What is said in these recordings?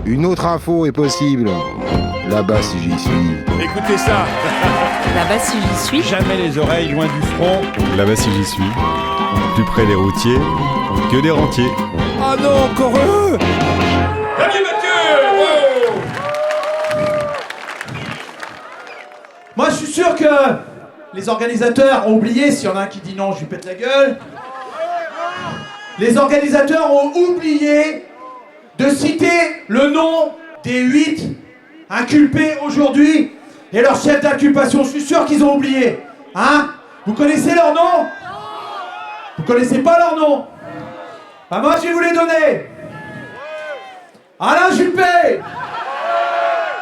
Une autre info est possible. Là-bas si j'y suis. Écoutez ça. Là-bas si j'y suis. Jamais les oreilles loin du front. Là-bas si j'y suis. Plus près des routiers que des rentiers. Ah non, encore eux. Moi, je suis sûr que les organisateurs ont oublié, s'il y en a un qui dit non, je lui pète la gueule. Les organisateurs ont oublié de citer le nom des 8 inculpés aujourd'hui et leur chef d'inculpation. Je suis sûr qu'ils ont oublié. Hein? Vous connaissez leur nom? Vous connaissez pas leur nom? Bah moi, je vais vous les donner. Alain Juppé,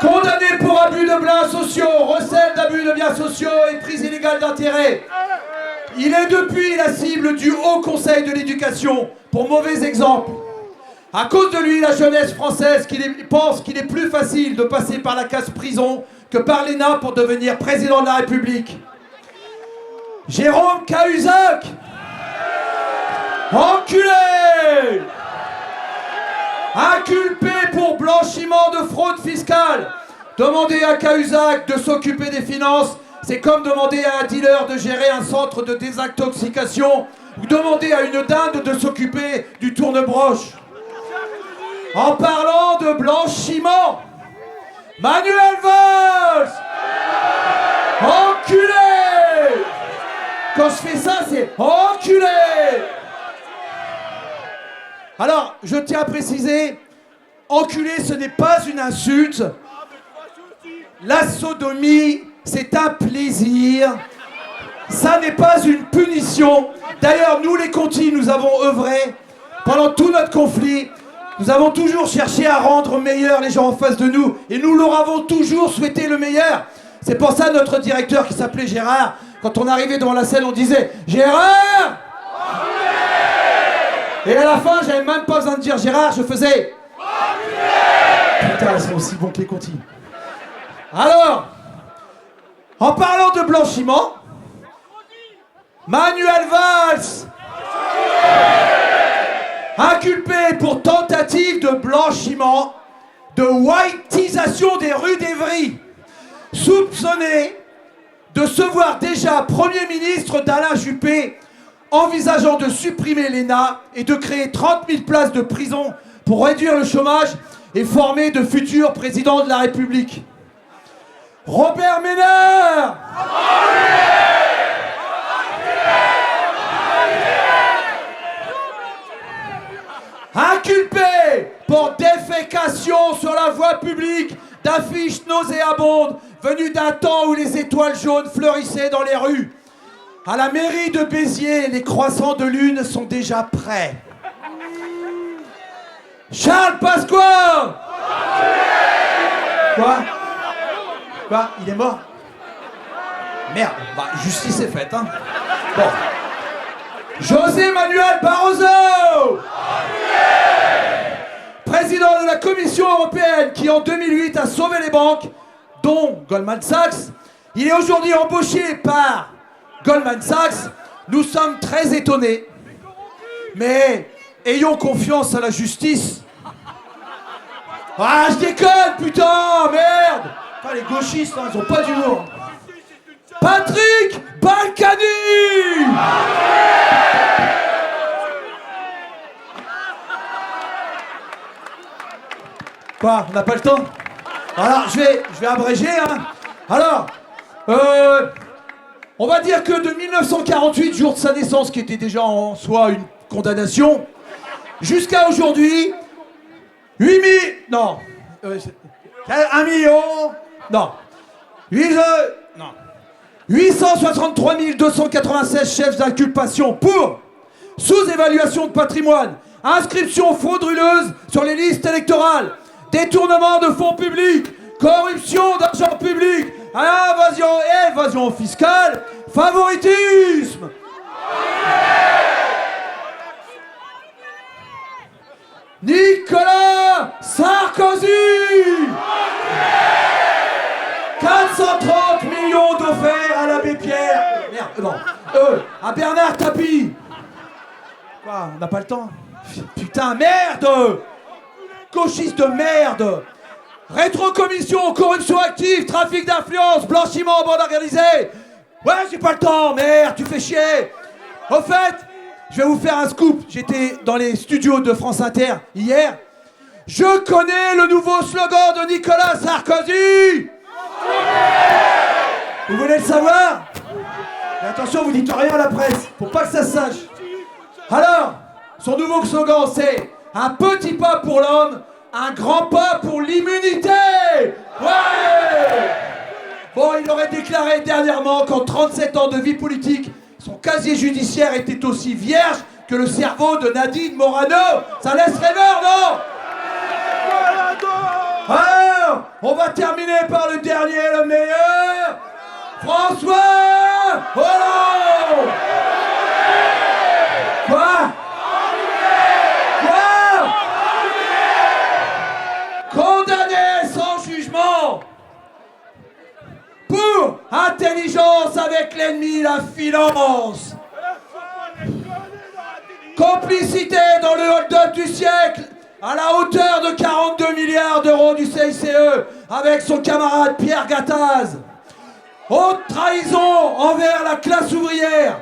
condamné pour abus de biens sociaux, recel d'abus de biens sociaux et prise illégale d'intérêt. Il est depuis la cible du Haut Conseil de l'Éducation pour mauvais exemple. À cause de lui, la jeunesse française pense qu'il est plus facile de passer par la case prison que par l'ENA pour devenir président de la République. Jérôme Cahuzac, enculé, inculpé pour blanchiment de fraude fiscale. Demander à Cahuzac de s'occuper des finances, c'est comme demander à un dealer de gérer un centre de désintoxication ou demander à une dinde de s'occuper du tourne-broche. En parlant de blanchiment, Manuel Valls, enculé. Quand je fais ça, c'est enculé. Alors, je tiens à préciser, enculé, ce n'est pas une insulte. La sodomie, c'est un plaisir. Ça n'est pas une punition. D'ailleurs, nous les Contis, nous avons œuvré pendant tout notre conflit. Nous avons toujours cherché à rendre meilleurs les gens en face de nous. Et nous leur avons toujours souhaité le meilleur. C'est pour ça notre directeur qui s'appelait Gérard, quand on arrivait devant la scène, on disait « Gérard !» Et à la fin, j'avais même pas besoin de dire Gérard, je faisais « Putain, ils sont aussi bons que les Contis. » Alors, en parlant de blanchiment, Manuel Valls, inculpé pour tentative de blanchiment, de whiteisation des rues d'Evry, soupçonné de se voir déjà Premier ministre d'Alain Juppé, envisageant de supprimer l'ENA et de créer 30 000 places de prison pour réduire le chômage et former de futurs présidents de la République. Robert Ménard, inculpé pour défécation sur la voie publique d'affiches nauséabondes venues d'un temps où les étoiles jaunes fleurissaient dans les rues. À la mairie de Béziers, les croissants de lune sont déjà prêts. Charles Pasqua. Quoi? Il est mort? Merde, bah justice est faite, hein. Bon. José Manuel Barroso, président de la Commission européenne qui en 2008 a sauvé les banques, dont Goldman Sachs. Il est aujourd'hui embauché par Goldman Sachs. Nous sommes très étonnés, mais ayons confiance à la justice. Ah, je déconne, putain, merde. Enfin, les gauchistes, hein, ils ont pas d'humour. Patrick Balkany. Quoi, on n'a pas le temps? Alors, je vais abréger, hein. Alors, on va dire que de 1948, jour de sa naissance, qui était déjà en soi une condamnation, jusqu'à aujourd'hui, 1 million, non, 863 296 chefs d'inculpation pour sous-évaluation de patrimoine, inscription frauduleuse sur les listes électorales, détournement de fonds publics, corruption d'argent public, évasion fiscale, favoritisme. Nicolas Sarkozy, 430 millions d'offerts à l'abbé Pierre. Merde, non. À Bernard Tapie. Quoi, on n'a pas le temps? Putain, merde. gauchistes de merde. Rétrocommission, corruption active, trafic d'influence, blanchiment en bande organisée. Ouais, j'ai pas le temps, merde, tu fais chier. Au fait, je vais vous faire un scoop. J'étais dans les studios de France Inter hier. Je connais le nouveau slogan de Nicolas Sarkozy. Vous voulez le savoir? Mais attention, vous dites rien à la presse, faut pas que ça se sache. Alors, son nouveau slogan, c'est un petit pas pour l'homme, un grand pas pour l'immunité. Ouais. Bon, il aurait déclaré dernièrement qu'en 37 ans de vie politique, son casier judiciaire était aussi vierge que le cerveau de Nadine Morano. Ça laisse rêveur, non? Alors, on va terminer par le dernier, le meilleur. François Hollande. Quoi? Condamné sans jugement pour intelligence avec l'ennemi, la finance. Complicité dans le hold-up du siècle à la hauteur de 42 milliards d'euros du CICE avec son camarade Pierre Gattaz. Haute trahison envers la classe ouvrière.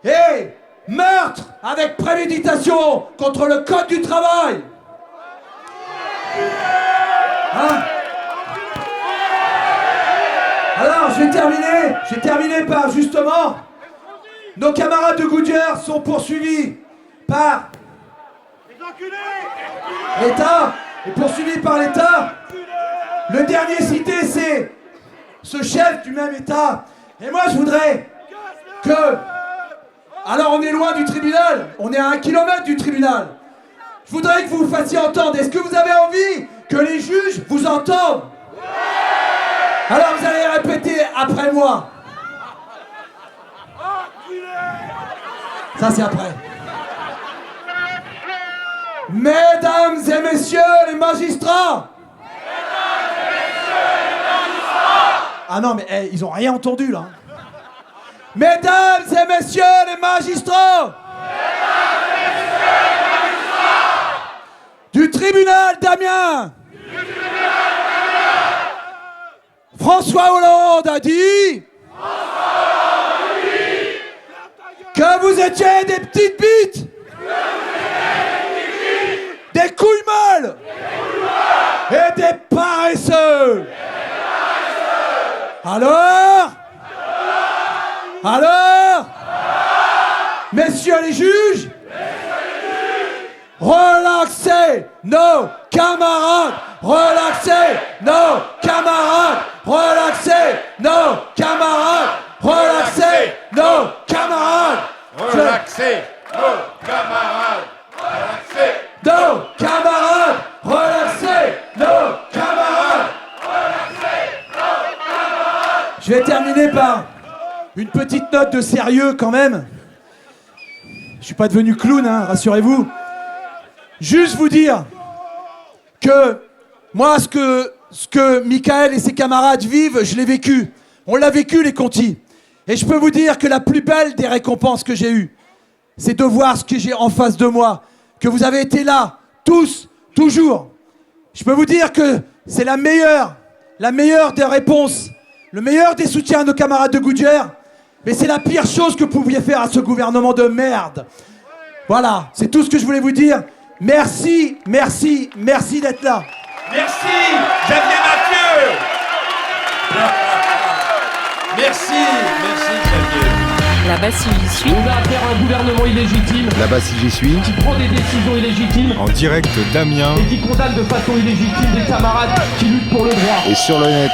Et meurtre avec préméditation contre le code du travail. Hein? Alors, je vais terminer par, justement, nos camarades de Goodyear sont poursuivis par l'État, et poursuivis par l'État. Le dernier cité, c'est ce chef du même État. Et moi, je voudrais que... Alors, on est loin du tribunal, on est à 1 kilomètre du tribunal. Je voudrais que vous vous fassiez entendre. Est-ce que vous avez envie que les juges vous entendent? Alors vous allez répéter après moi. Ça c'est après. Mesdames et messieurs les magistrats. Ah non mais ils ont rien entendu là. Mesdames et messieurs les magistrats. Du tribunal d'Amiens. François Hollande a dit que vous étiez des petites bites, des couilles molles et des paresseux. Alors, messieurs les juges, relaxez nos camarades, relaxez nos camarades, relaxez nos camarades, relaxez nos camarades, Relaxez nos camarades. Relaxez. nos camarades, relaxez nos camarades. Je vais terminer par une petite note de sérieux quand même. Je suis pas devenu clown, hein, rassurez-vous. Juste vous dire que moi, ce que Michael et ses camarades vivent, je l'ai vécu. On l'a vécu, les Conti. Et je peux vous dire que la plus belle des récompenses que j'ai eues, c'est de voir ce que j'ai en face de moi, que vous avez été là, tous, toujours. Je peux vous dire que c'est la meilleure des réponses, le meilleur des soutiens à nos camarades de Goodyear, mais c'est la pire chose que vous pouviez faire à ce gouvernement de merde. Voilà, c'est tout ce que je voulais vous dire. Merci, merci, merci d'être là. Merci, Xavier Mathieu. Merci, Xavier. Là-bas si j'y suis. On a affaire à un gouvernement illégitime Là-bas si j'y suis. qui prend des décisions illégitimes En direct d'Amiens. et qui condamne de façon illégitime des camarades qui luttent pour le droit. Et sur le net.